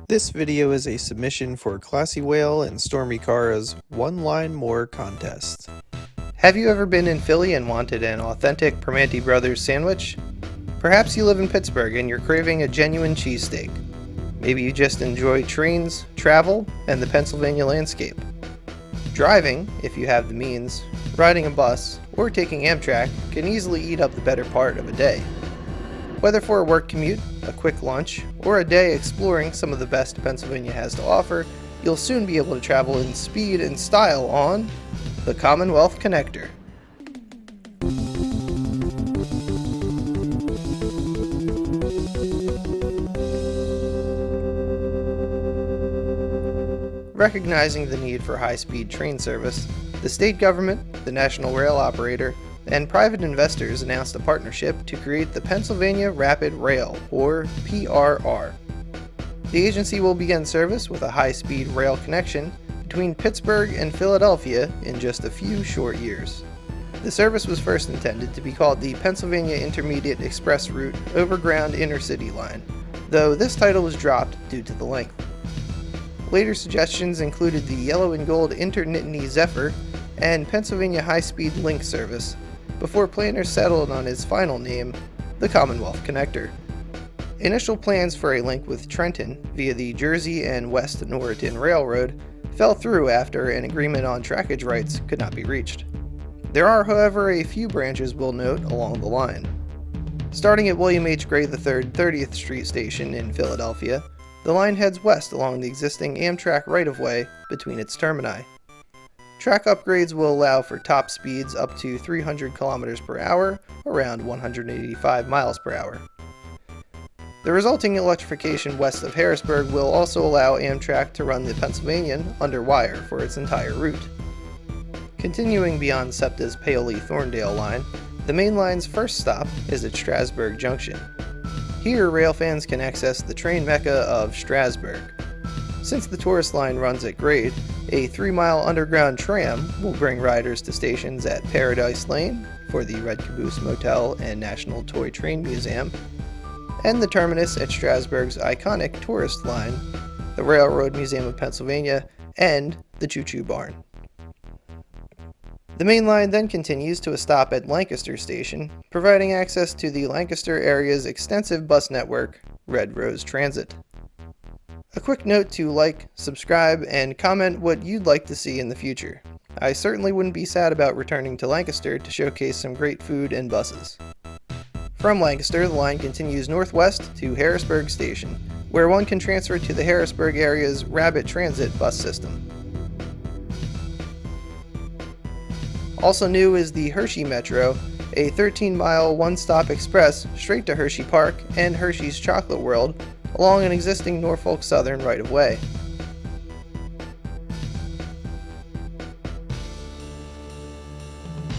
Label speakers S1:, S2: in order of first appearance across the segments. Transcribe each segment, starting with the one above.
S1: This video is a submission for Classy Whale and Stormy Cara's One Line More contest.
S2: Have you ever been in Philly and wanted an authentic Primanti Brothers sandwich? Perhaps you live in Pittsburgh and you're craving a genuine cheesesteak. Maybe you just enjoy trains, travel, and the Pennsylvania landscape. Driving, if you have the means, riding a bus, or taking Amtrak can easily eat up the better part of a day. Whether for a work commute, a quick lunch, or a day exploring some of the best Pennsylvania has to offer, you'll soon be able to travel in speed and style on the Commonwealth Connector. Recognizing the need for high-speed train service, the state government, the National Rail Operator, and private investors announced a partnership to create the Pennsylvania Rapid Rail, or PRR. The agency will begin service with a high-speed rail connection between Pittsburgh and Philadelphia in just a few short years. The service was first intended to be called the Pennsylvania Intermediate Express Route Overground Intercity Line, though this title was dropped due to the length. Later suggestions included the Yellow and Gold Inter-Nittany Zephyr and Pennsylvania High-Speed Link Service, before planners settled on its final name, the Commonwealth Connector. Initial plans for a link with Trenton via the Jersey and West Norriton Railroad fell through after an agreement on trackage rights could not be reached. There are, however, a few branches we'll note along the line. Starting at William H. Gray III 30th Street Station in Philadelphia, the line heads west along the existing Amtrak right-of-way between its termini. Track upgrades will allow for top speeds up to 300 km per hour, around 185 miles per hour. The resulting electrification west of Harrisburg will also allow Amtrak to run the Pennsylvanian under wire for its entire route. Continuing beyond SEPTA's Paoli-Thorndale line, the main line's first stop is at Strasburg Junction. Here, railfans can access the train mecca of Strasburg. Since the tourist line runs at grade, a 3-mile underground tram will bring riders to stations at Paradise Lane for the Red Caboose Motel and National Toy Train Museum, and the terminus at Strasburg's iconic tourist line, the Railroad Museum of Pennsylvania, and the Choo Choo Barn. The main line then continues to a stop at Lancaster Station, providing access to the Lancaster area's extensive bus network, Red Rose Transit. A quick note to like, subscribe, and comment what you'd like to see in the future. I certainly wouldn't be sad about returning to Lancaster to showcase some great food and buses. From Lancaster, the line continues northwest to Harrisburg Station, where one can transfer to the Harrisburg area's Rapid Transit bus system. Also new is the Hershey Metro, a 13-mile one-stop express straight to Hershey Park and Hershey's Chocolate World along an existing Norfolk Southern right-of-way.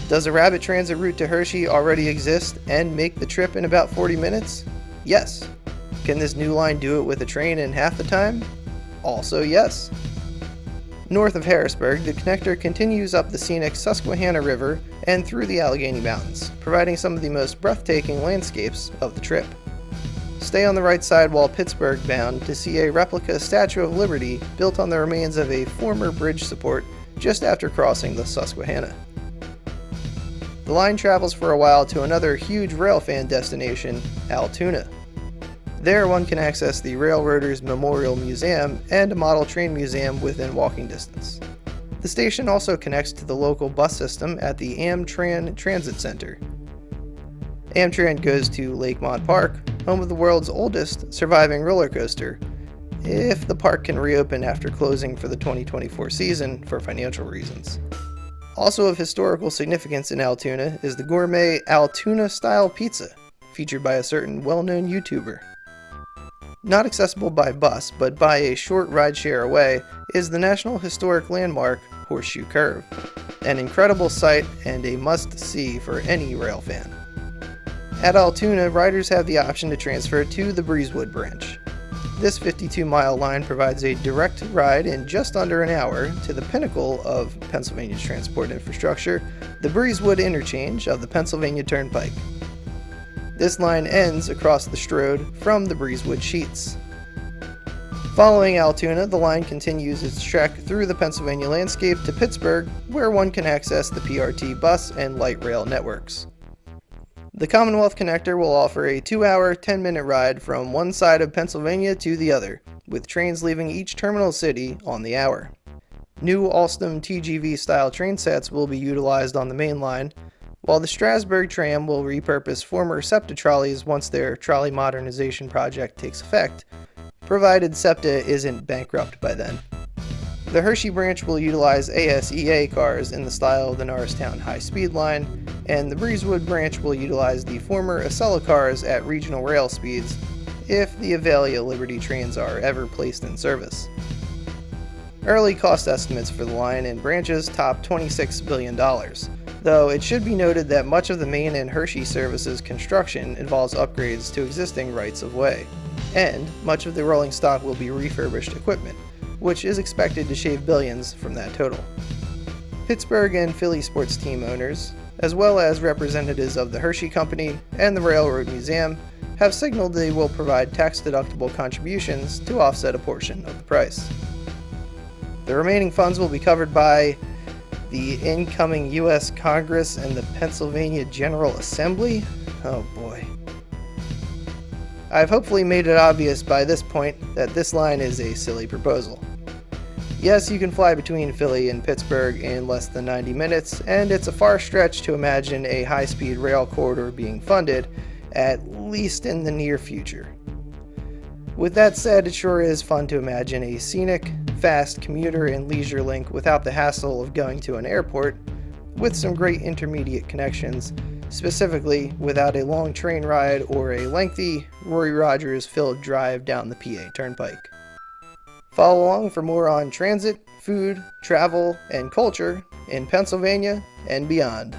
S2: Does a rapid transit route to Hershey already exist and make the trip in about 40 minutes? Yes. Can this new line do it with a train in half the time? Also yes. North of Harrisburg, the connector continues up the scenic Susquehanna River and through the Allegheny Mountains, providing some of the most breathtaking landscapes of the trip. Stay on the right side while Pittsburgh bound to see a replica Statue of Liberty built on the remains of a former bridge support just after crossing the Susquehanna. The line travels for a while to another huge railfan destination, Altoona. There one can access the Railroaders Memorial Museum and a model train museum within walking distance. The station also connects to the local bus system at the Amtran Transit Center. Amtran goes to Lakemont Park, home of the world's oldest surviving roller coaster, if the park can reopen after closing for the 2024 season for financial reasons. Also of historical significance in Altoona is the gourmet Altoona-style pizza, featured by a certain well-known YouTuber. Not accessible by bus, but by a short rideshare away, is the National Historic Landmark Horseshoe Curve, an incredible sight and a must-see for any rail fan. At Altoona, riders have the option to transfer to the Breezewood Branch. This 52-mile line provides a direct ride in just under an hour to the pinnacle of Pennsylvania's transport infrastructure, the Breezewood interchange of the Pennsylvania Turnpike. This line ends across the Strode from the Breezewood Sheets. Following Altoona, the line continues its trek through the Pennsylvania landscape to Pittsburgh, where one can access the PRT bus and light rail networks. The Commonwealth connector will offer a 2-hour, 10-minute ride from one side of Pennsylvania to the other, with trains leaving each terminal city on the hour. New Alstom TGV-style train sets will be utilized on the main line, while the Strasburg tram will repurpose former SEPTA trolleys once their trolley modernization project takes effect, provided SEPTA isn't bankrupt by then. The Hershey Branch will utilize ASEA cars in the style of the Norristown high-speed line, and the Breezewood Branch will utilize the former Acela cars at regional rail speeds if the Avalia Liberty trains are ever placed in service. Early cost estimates for the line and branches top $26 billion, though it should be noted that much of the Maine and Hershey services construction involves upgrades to existing rights-of-way, and much of the rolling stock will be refurbished equipment, which is expected to shave billions from that total. Pittsburgh and Philly sports team owners, as well as representatives of the Hershey Company and the Railroad Museum, have signaled they will provide tax-deductible contributions to offset a portion of the price. The remaining funds will be covered by the incoming U.S. Congress and the Pennsylvania General Assembly? Oh boy. I've hopefully made it obvious by this point that this line is a silly proposal. Yes, you can fly between Philly and Pittsburgh in less than 90 minutes, and it's a far stretch to imagine a high-speed rail corridor being funded, at least in the near future. With that said, it sure is fun to imagine a scenic, fast commuter and leisure link without the hassle of going to an airport, with some great intermediate connections, specifically without a long train ride or a lengthy Roy Rogers-filled drive down the PA Turnpike. Follow along for more on transit, food, travel, and culture in Pennsylvania and beyond.